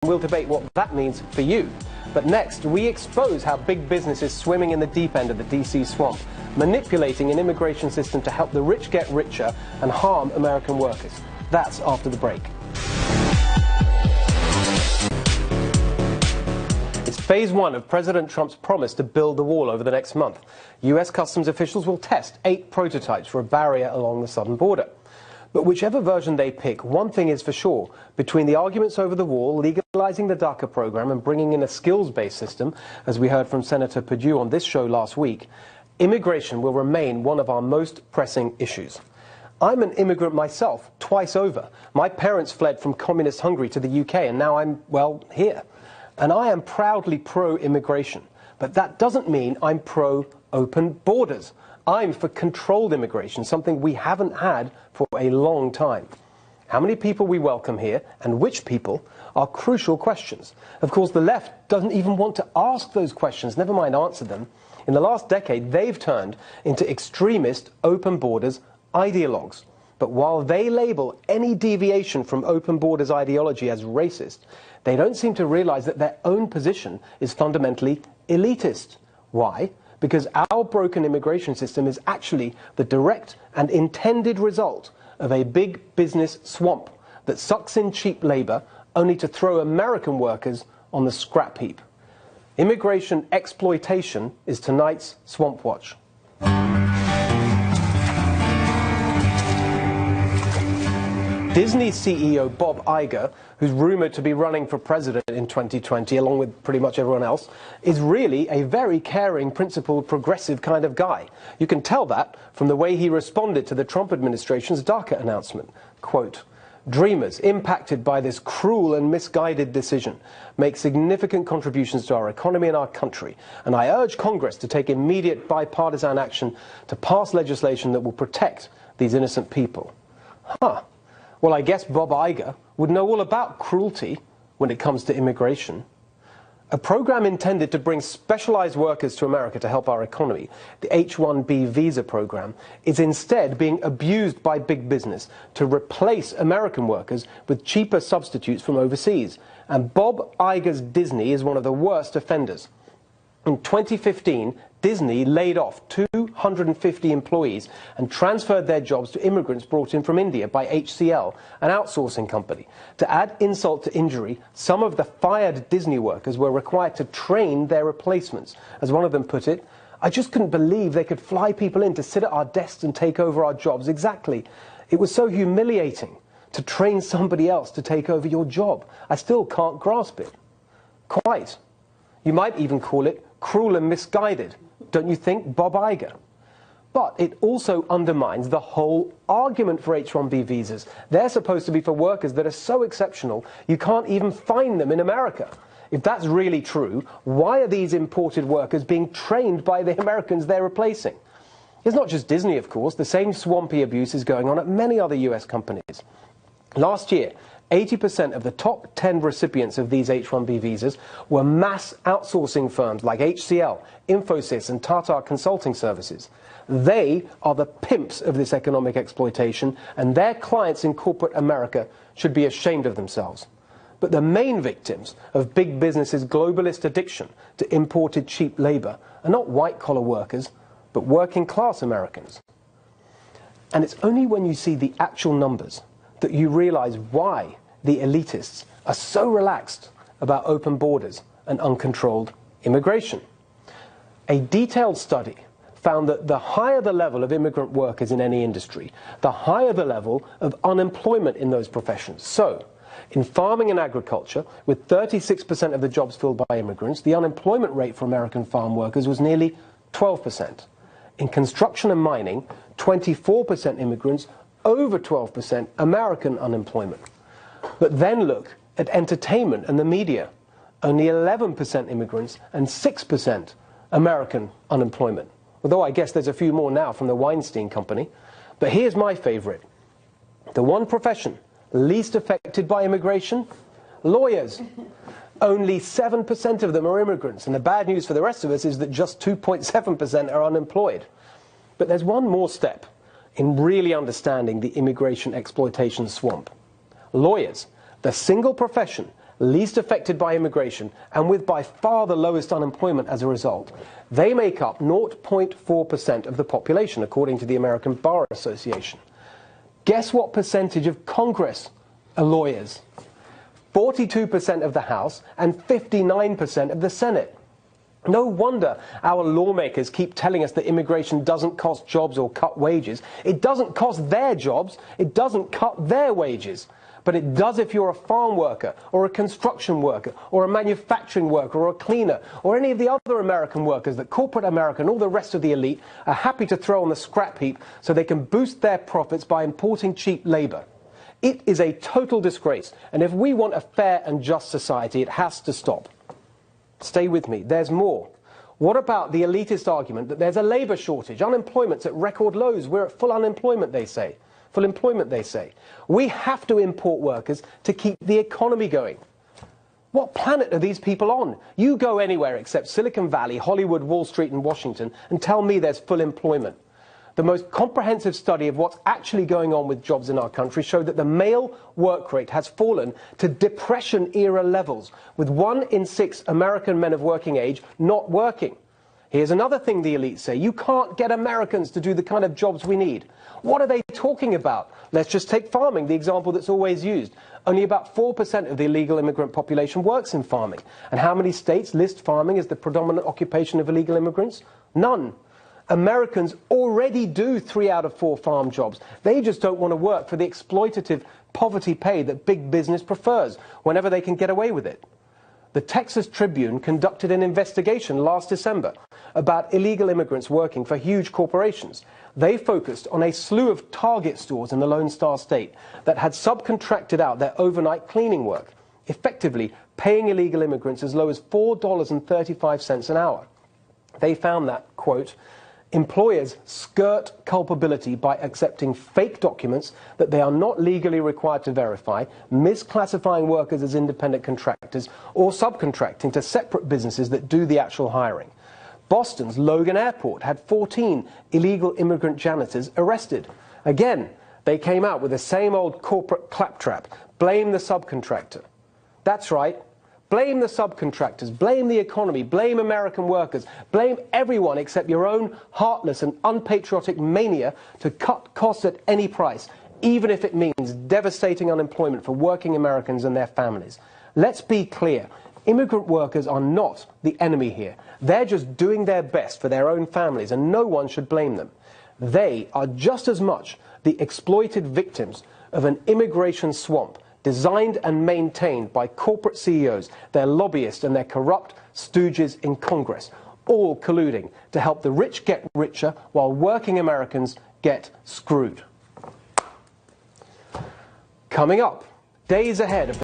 We'll debate what that means for you. But next, we expose how big business is swimming in the deep end of the DC swamp, manipulating an immigration system to help the rich get richer and harm American workers. That's after the break. It's phase one of President Trump's promise to build the wall over the next month. US customs officials will test 8 prototypes for a barrier along the southern border. But whichever version they pick, one thing is for sure. Between the arguments over the wall, legalizing the DACA program and bringing in a skills-based system, as we heard from Senator Perdue on this show last week, immigration will remain one of our most pressing issues. I'm an immigrant myself, twice over. My parents fled from communist Hungary to the UK, and now I'm, well, here. And I am proudly pro-immigration. But that doesn't mean I'm pro-open borders. I'm for controlled immigration, something we haven't had for a long time. How many people we welcome here, and which people, are crucial questions. Of course, the left doesn't even want to ask those questions, never mind answer them. In the last decade, they've turned into extremist open borders ideologues. But while they label any deviation from open borders ideology as racist, they don't seem to realize that their own position is fundamentally elitist. Why? Because our broken immigration system is actually the direct and intended result of a big business swamp that sucks in cheap labor only to throw American workers on the scrap heap. Immigration exploitation is tonight's Swamp Watch. Disney CEO Bob Iger, who's rumored to be running for president in 2020 along with pretty much everyone else, is really a very caring, principled, progressive kind of guy. You can tell that from the way he responded to the Trump administration's DACA announcement. Quote, "Dreamers impacted by this cruel and misguided decision make significant contributions to our economy and our country, and I urge Congress to take immediate bipartisan action to pass legislation that will protect these innocent people." Huh. Well, I guess Bob Iger would know all about cruelty when it comes to immigration. A program intended to bring specialized workers to America to help our economy, the H-1B visa program, is instead being abused by big business to replace American workers with cheaper substitutes from overseas. And Bob Iger's Disney is one of the worst offenders. In 2015, Disney laid off 250 employees and transferred their jobs to immigrants brought in from India by HCL, an outsourcing company. To add insult to injury, some of the fired Disney workers were required to train their replacements. As one of them put it, "I just couldn't believe they could fly people in to sit at our desks and take over our jobs." Exactly. It was so humiliating to train somebody else to take over your job. I still can't grasp it. Quite. You might even call it cruel and misguided. Don't you think, Bob Iger? But it also undermines the whole argument for H-1B visas. They're supposed to be for workers that are so exceptional you can't even find them in America. If that's really true, why are these imported workers being trained by the Americans they're replacing? It's not just Disney, of course. The same swampy abuse is going on at many other US companies. Last year, 80% of the top 10 recipients of these H-1B visas were mass outsourcing firms like HCL, Infosys, and Tata Consulting Services. They are the pimps of this economic exploitation, and their clients in corporate America should be ashamed of themselves. But the main victims of big business's globalist addiction to imported cheap labor are not white-collar workers, but working-class Americans. And it's only when you see the actual numbers that you realize why the elitists are so relaxed about open borders and uncontrolled immigration. A detailed study found that the higher the level of immigrant workers in any industry, the higher the level of unemployment in those professions. So, in farming and agriculture, with 36% of the jobs filled by immigrants, the unemployment rate for American farm workers was nearly 12%. In construction and mining, 24% immigrants, over 12% American unemployment. But then look at entertainment and the media. Only 11% immigrants and 6% American unemployment. Although I guess there's a few more now from the Weinstein Company. But here's my favorite. The one profession least affected by immigration? Lawyers. Only 7% of them are immigrants. And the bad news for the rest of us is that just 2.7% are unemployed. But there's one more step in really understanding the immigration exploitation swamp. Lawyers, the single profession least affected by immigration, and with by far the lowest unemployment as a result. They make up 0.4% of the population, according to the American Bar Association. Guess what percentage of Congress are lawyers? 42% of the House and 59% of the Senate. No wonder our lawmakers keep telling us that immigration doesn't cost jobs or cut wages. It doesn't cost their jobs, it doesn't cut their wages. But it does if you're a farm worker, or a construction worker, or a manufacturing worker, or a cleaner, or any of the other American workers that corporate America and all the rest of the elite are happy to throw on the scrap heap so they can boost their profits by importing cheap labour. It is a total disgrace, and if we want a fair and just society, it has to stop. Stay with me, there's more. What about the elitist argument that there's a labour shortage, unemployment's at record lows, we're at full employment, they say. We have to import workers to keep the economy going. What planet are these people on? You go anywhere except Silicon Valley, Hollywood, Wall Street and Washington and tell me there's full employment. The most comprehensive study of what's actually going on with jobs in our country showed that the male work rate has fallen to Depression-era levels, with 1 in 6 American men of working age not working. Here's another thing the elites say: you can't get Americans to do the kind of jobs we need. What are they talking about? Let's just take farming, the example that's always used. Only about 4% of the illegal immigrant population works in farming. And how many states list farming as the predominant occupation of illegal immigrants? None. Americans already do 3 out of 4 farm jobs. They just don't want to work for the exploitative poverty pay that big business prefers whenever they can get away with it. The Texas Tribune conducted an investigation last December about illegal immigrants working for huge corporations. They focused on a slew of Target stores in the Lone Star State that had subcontracted out their overnight cleaning work, effectively paying illegal immigrants as low as $4.35 an hour. They found that, quote, employers skirt culpability by accepting fake documents that they are not legally required to verify, misclassifying workers as independent contractors, or subcontracting to separate businesses that do the actual hiring. Boston's Logan Airport had 14 illegal immigrant janitors arrested. Again, they came out with the same old corporate claptrap: blame the subcontractor. That's right. Blame the subcontractors, blame the economy, blame American workers, blame everyone except your own heartless and unpatriotic mania to cut costs at any price, even if it means devastating unemployment for working Americans and their families. Let's be clear, immigrant workers are not the enemy here. They're just doing their best for their own families, and no one should blame them. They are just as much the exploited victims of an immigration swamp designed and maintained by corporate CEOs, their lobbyists and their corrupt stooges in Congress, all colluding to help the rich get richer while working Americans get screwed. Coming up, days ahead of